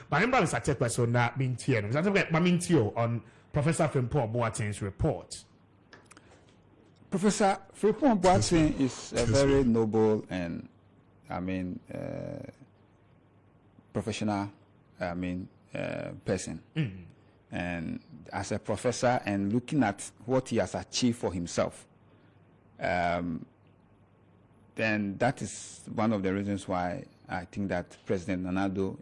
But I'm going to say question that mean tier. I mean tier on Professor Frimpong Boateng's report. Professor Frimpong Boateng is a very noble and professional person. And as a professor and looking at what he has achieved for himself, then that is one of the reasons why I think that President Nana Addo,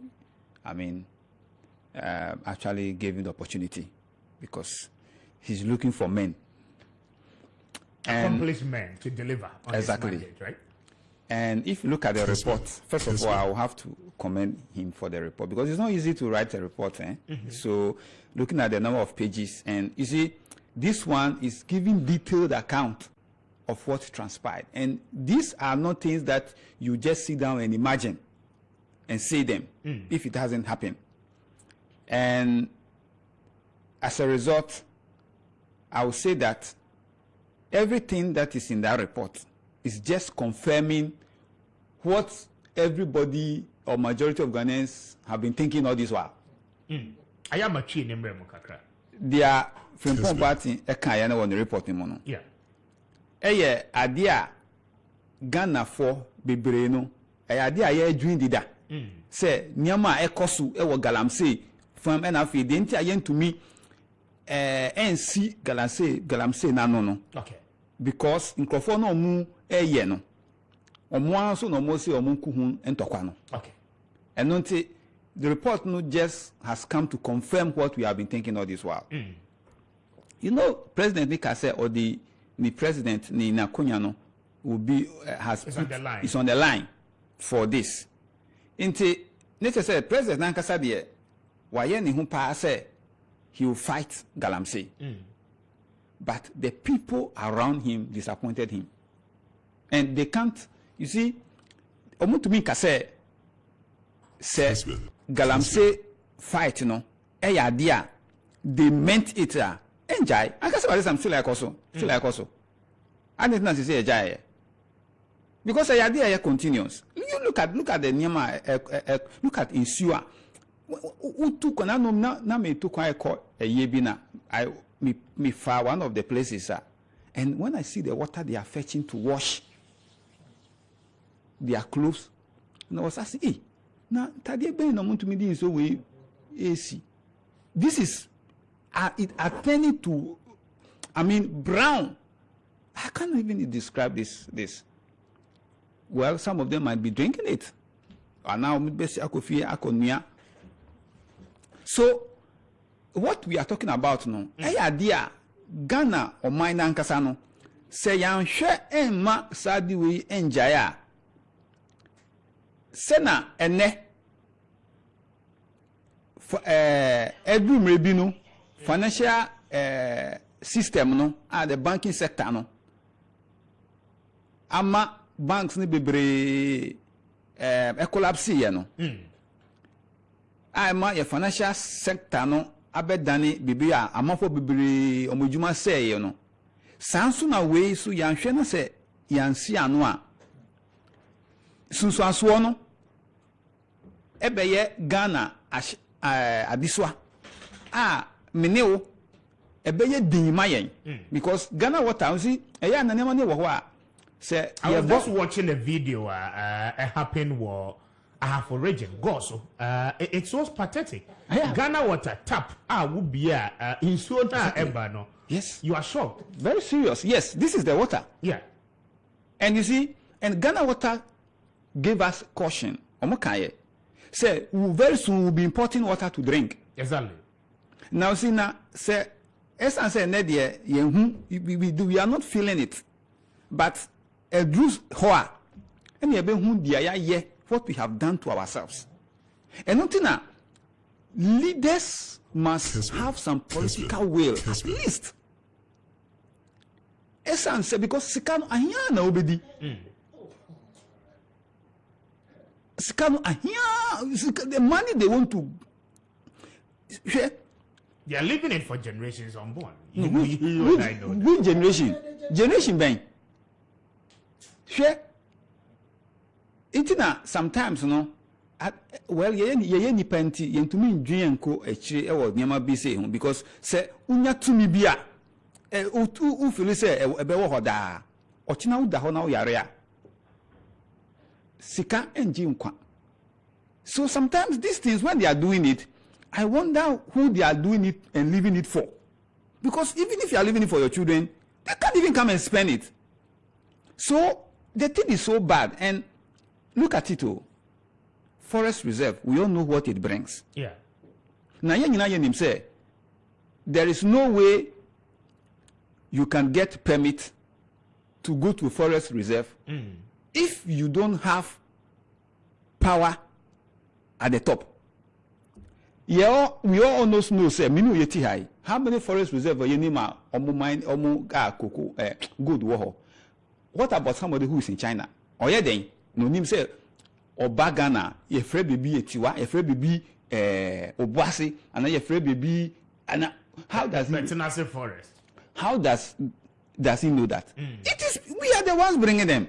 actually gave him the opportunity, because he's looking for men. Accomplished men to deliver on exactly. His mandate, right? And if you look at the report, first of all, I will have to commend him for the report, because it's not easy to write a report. So looking at the number of pages, and you see, this one is giving detailed account of what transpired. And these are not things that you just sit down and imagine and say them if it hasn't happened. And as a result, I will say that everything that is in that report is just confirming what everybody or majority of Ghanaians have been thinking all this while. I am a chin in Kakra. They are from Pompati, a Kayana on the report in Mono. Yeah. Idea Ghana for Bibreno, a idea ye dream dida. Say, Nyama Ekosu, Ewa Galamse, from NFA, the entire to me, NC Galamse, no. Okay. Because in Crofono mu yeno. Omwa so no mo se omunku hun entokwa no. Okay. And nonte the report no just has come to confirm what we have been thinking all this while. You know, President Nika said, or the president ni Nakunya no will be is on the line for this. Inte necessary President Nankasa de waye ni hu pa say he will fight Galamsey. But the people around him disappointed him. And they can't, you see, Omutumi Kase says Galamsey fight, you know, idea, they meant it. Enjoy. I guess about this, I'm still like also. I didn't know to say enjoy. Because the idea continues. You look at the Nyama, look at Insua. Utu kona no na me to kwa eko eyebina. Me far one of the places, and when I see the water they are fetching to wash their clothes, and I was asking, hey, now tadi be no muntu me din so we AC. This is it attending to, brown. I can't even describe this. Well, some of them might be drinking it, and now so what we are talking about no idea Ghana or mine ankasa no say yan hwe emma sadi we enjaya sena ene for edu mrebi no financial system no the banking sector no ama banks ni bebre collapse ye no ama your financial sector no abedani bibia amafo bibiri omojuma say no sanso na we so yanhwe na se yansi ano a sunso aso no ebeye Ghana adiswa meneo ebeye dinima yen because Ghana water see eya na nema ne wo ho a say I was just watching a video happen war half a region go so it was pathetic. Ghana water tap would be in so no. Yes, you are shocked. Very serious. Yes, this is the water. Yeah, and you see, and Ghana water gave us caution. Omokaye say very soon we'll be importing water to drink. Exactly. Now see now say essence say nedia we are not feeling it, but a juice hoa and ye what we have done to ourselves. And nothing now, leaders must have some political will, at least. Essence, because Sikano Ahia na obedi. Sikano Ahia, the money they want to. They are living it for generations unborn. Which generation? Generation bang. Sure. Sometimes, well ye ni penti yentumi ndwen nko akire e wo niam bi say ho because say unya tumi bia u feel say e be wo hoda ochina u da ho na wo yare a sika enji nkwa. So sometimes these things, when they are doing it, I wonder who they are doing it and leaving it for. Because even if you are leaving it for your children, they can't even come and spend it. So the thing is so bad. And look at it all. Forest reserve, we all know what it brings. Yeah. Now, say, there is no way you can get permit to go to forest reserve if you don't have power at the top. Yeah, we all almost know, say, minu yeti high. How many forest reserve are you nima omu mine omu cocoa good woho? What about somebody who is in China? Or yeah, then no name say Obagana, ye free baby etiwa, ye free baby Obuasi, and ye free baby and how does he forest? How does he know that? It is we are the ones bringing them.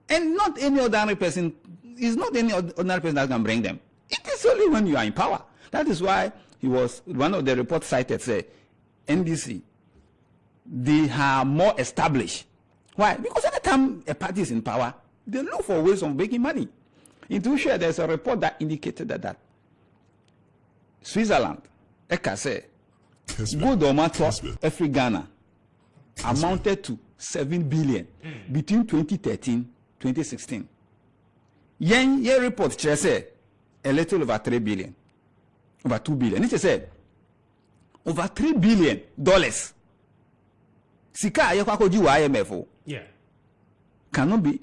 And not any ordinary person. It's not any ordinary person that can bring them. It is only when you are in power. That is why he was one of the reports cited say NDC. They are more established. Why? Because every time a party is in power, they look for ways of making money. In Tusha, there's a report that indicated that Switzerland, Eka say, good or matter, every Ghana amounted to 7 billion between 2013 2016. Yen report say a little over 3 billion, over 2 billion. It said over $3 billion. Sika ayekwa ji wa IMF. Yeah. Cannot be.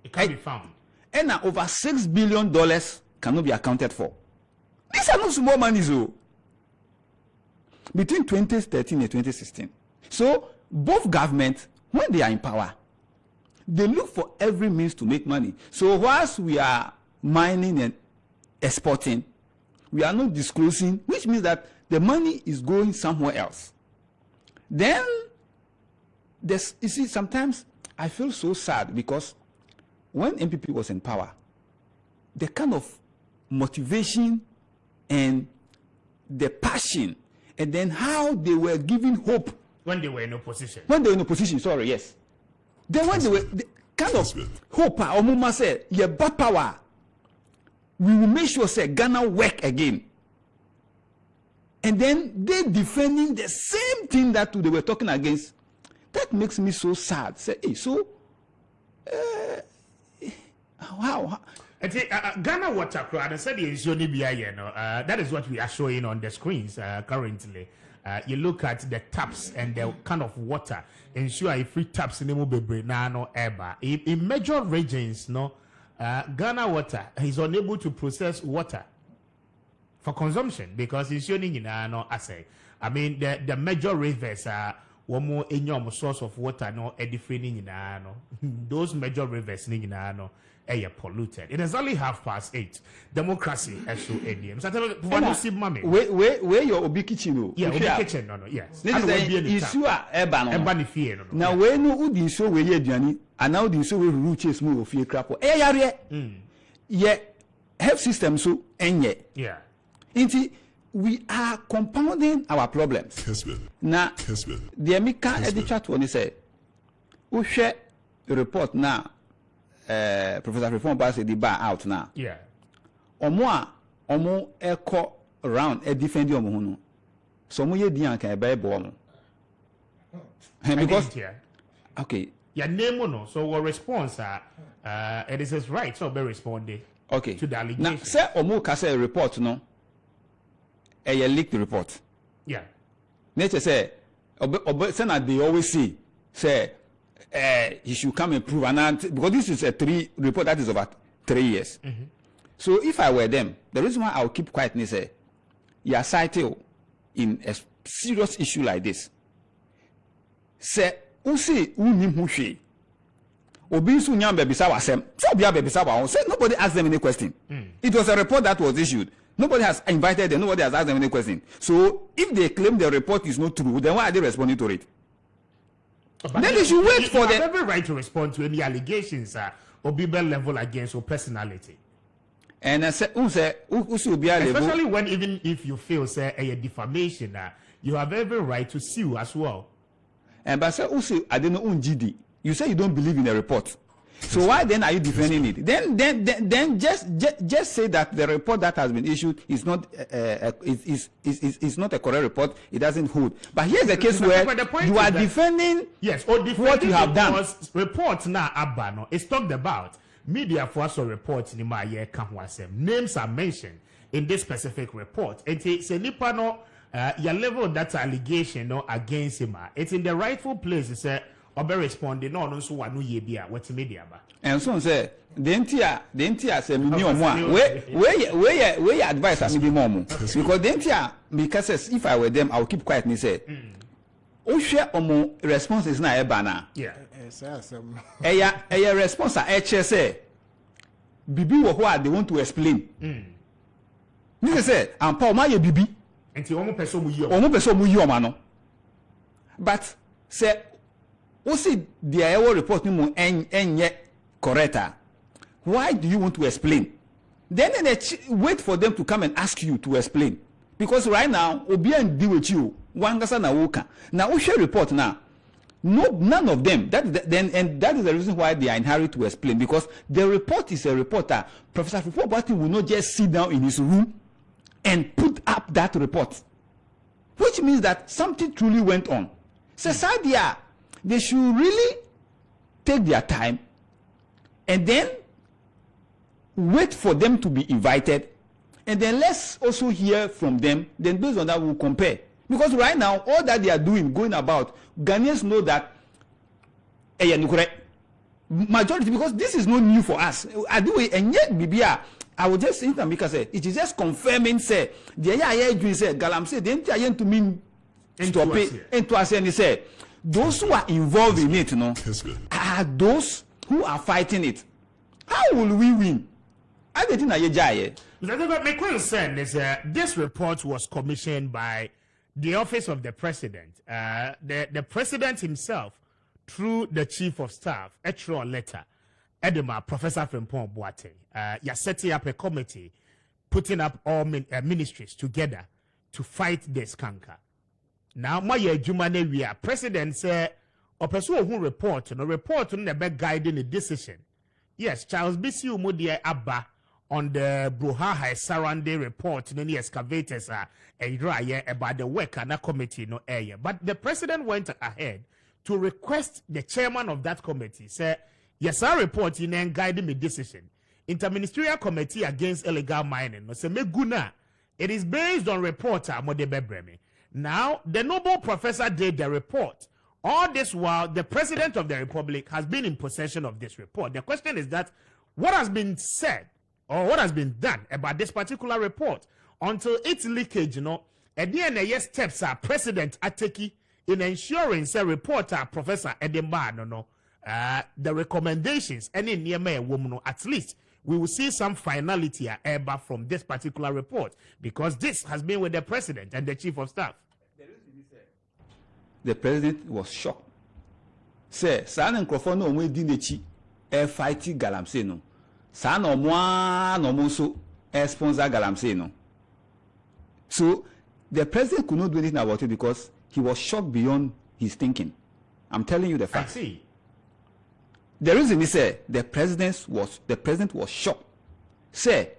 It can be found. And now over $6 billion cannot be accounted for. These are not small money, so between 2013 and 2016. So both governments, when they are in power, they look for every means to make money. So whilst we are mining and exporting, we are not disclosing, which means that the money is going somewhere else. Then, you see, sometimes I feel so sad because when MPP was in power, the kind of motivation and the passion, and then how they were giving hope. When they were in opposition. When they were in opposition, sorry, yes. Then when they were the kind of hope, Omuma said, yeah, but power, we will make sure say Ghana work again. And then they defending the same thing that they were talking against. That makes me so sad. Say, hey, so how? Ghana water crowd, I said that is what we are showing on the screens currently. You look at the taps and the kind of water. Ensure if free taps in the mobile no ever. In major regions, Ghana water is unable to process water for consumption because it's showing in assay. I mean the major rivers are one more in source of water no edifying those major rivers air polluted. It is only 8:30. Democracy as so ADM. Where your obi kitchen? Yeah, obi kitchen no yes. This is issue eba fear no. Now when no udi so we aduani and now the so we root chase move of crapo. Yeah, health system so enye. Yeah. Inti we are compounding our problems. Now, the American editor to say, we share a report now. Professor Reform Pass the bar out now. Yeah. Omo echo around a defending omo. So mo ye dian kan be bo because okay. Your name no. So what response it is his right so be responding. Okay. To the allegation. Now say omo ka say report no. A leaked report. Yeah. Nature say Senate they always say he should come and prove because this is a report that is over 3 years. So if I were them, the reason why I'll keep quiet is say you are cited in a serious issue like this. Say usi unim hushe obi su nyam bebisa wasem so obi bebisa wa say nobody asked them any question. It was a report that was issued. Nobody has invited them, nobody has asked them any question. So if they claim the report is not true, then why are they responding to it? But then they should wait for the every right to respond to any allegations or be level against your personality. And I said, especially when even if you feel say a defamation, you have every right to sue as well. And but say, I don't know, GD. You say you don't believe in the report. So why then are you defending it? Then just say that the report that has been issued is not is not a correct report. It doesn't hold. But here's a case where you are defending what you have done. Report now abano. It's talked about media for us reports in my year names are mentioned in this specific report. It's a nipano your level of that allegation no against him. It's in the rightful place. It's a obe responding no so wanu ye bia what media ba. And so say the entire say me where advice as me momo because the entire because if I were them I would keep quiet and say o share omo responses na e ba na yeah eya response a che say bibi wo ho they want to explain me say am pa o ma ye bibi enti omo person mu yi o ma no but say we see the report no enye correct. Why do you want to explain? Then they wait for them to come and ask you to explain. Because right now, obi and deal with you. Wangasa na woka. Now we share report now. None of them. That is the reason why they are in hurry to explain. Because the report is a reporter. Professor Fufo-Boateng will not just sit down in his room and put up that report, which means that something truly went on. So Sadia, they should really take their time and then wait for them to be invited, and then let's also hear from them. Then based on that we'll compare, because right now all that they are doing, going about, Ghanaians know that majority, because this is not new for us. I do it, and yet Bibia, I will just say because it is just confirming say the say Galam say the entire to mean stop it into us, and he said those who are involved in it, are those who are fighting it. How will we win? I don't think my concern is this report was commissioned by the office of the president. The president himself, through the chief of staff, a letter, Edema, Professor Frimpong Boateng, you're setting up a committee, putting up all ministries together to fight this canker. Now, my Jumane, we are president said, or person who report on the back guiding a decision. Yes, Charles B.C. Umudia Abba on the Bruhaha surrounding report, the excavators are a dry about the work and a committee no area. But the president went ahead to request the chairman of that committee, say, yes, our report in and guiding the decision. Interministerial Committee Against Illegal Mining, no se meguna. It is based on reporter Modebebremi. Now, the noble professor did the report. All this while, the president of the republic has been in possession of this report. The question is that what has been said or what has been done about this particular report until its leakage, and then steps are president Ateki in ensuring say reporter Professor Edemba the recommendations any near me woman at least we will see some finality from this particular report, because this has been with the president and the chief of staff. The president was shocked. Say, San and Crawford no way dinechi fighting Galamsey no. San no more no more so sponsor Galamsey no. So the president could not do anything about it because he was shocked beyond his thinking. I'm telling you the fact. I see. The reason he said the president was shocked. Say,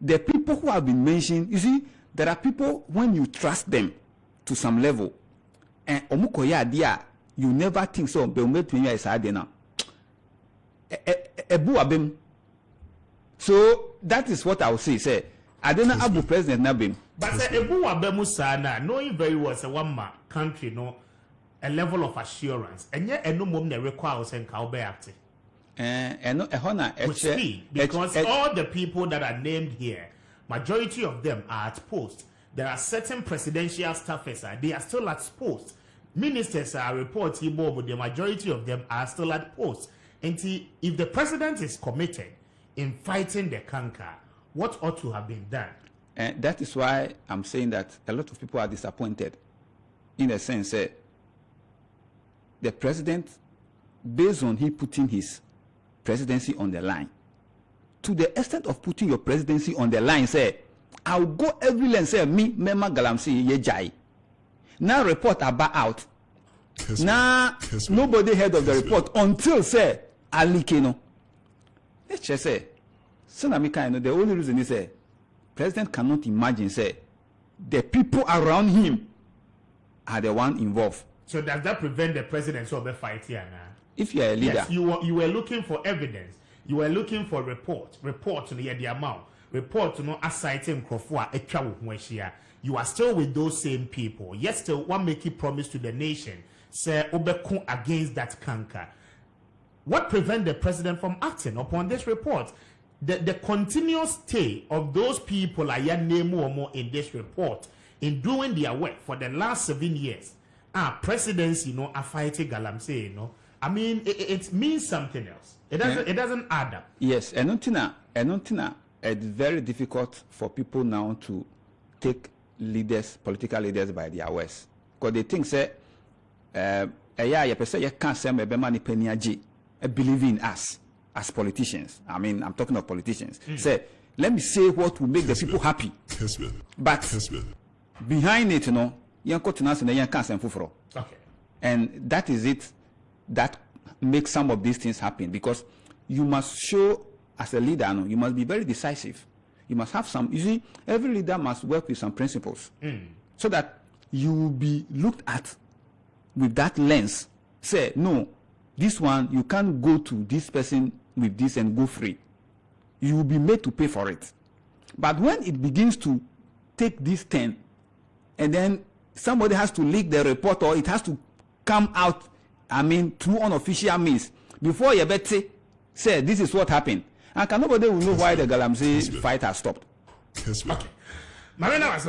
the people who have been mentioned, you see, there are people when you trust them to some level, and omukoya dia, you never think so. But is now. So that is what I would say. Say, I don't know Abu President Nabim. But Ebu Abemu sana, knowing very well, say one country no. A level of assurance, and yet no mum requires and can be active. With speed, because all the people that are named here, majority of them are at post. There are certain presidential staffers, they are still at post. Ministers are reporting more, but the majority of them are still at post. And if the president is committed in fighting the canker, what ought to have been done? And that is why I'm saying that a lot of people are disappointed, in a sense. The president, based on he putting his presidency on the line, to the extent of putting your presidency on the line, say, I'll go every lane, say, me, Mema Galamsey, ye jai. Now report about out. Now, nobody heard of the report until, say, Ali Keno. Let's just say, Senamika, the only reason is, say, President cannot imagine, say, the people around him are the one involved. So does that prevent the president from fight here now? If you are a leader. Yes, you were looking for evidence. You were looking for report to the amount. Report to no assigning Crawford a travel when you are still with those same people. Yet still one make a promise to the nation. Say Obekun against that canker. What prevent the president from acting upon this report? The continuous stay of those people are name or more in this report in doing their work for the last 7 years. Presidents, are fighting Galamsey, I mean, it means something else. It doesn't add up. Yes, and Nontina, it's very difficult for people now to take political leaders by their words. Because they think, say, you can't say believe in us as politicians. I mean, I'm talking of politicians. Say, let me say what will make the people happy. But behind it, okay. And that is it that makes some of these things happen, because you must show as a leader, you must be very decisive. You must have some, you see, every leader must work with some principles so that you will be looked at with that lens. Say, no, this one, you can't go to this person with this and go free. You will be made to pay for it. But when it begins to take this turn, and then somebody has to leak the report, or it has to come out, I mean, through unofficial means, before you better say, this is what happened. And nobody will know why the Galamsey fight has stopped. Okay. Marina was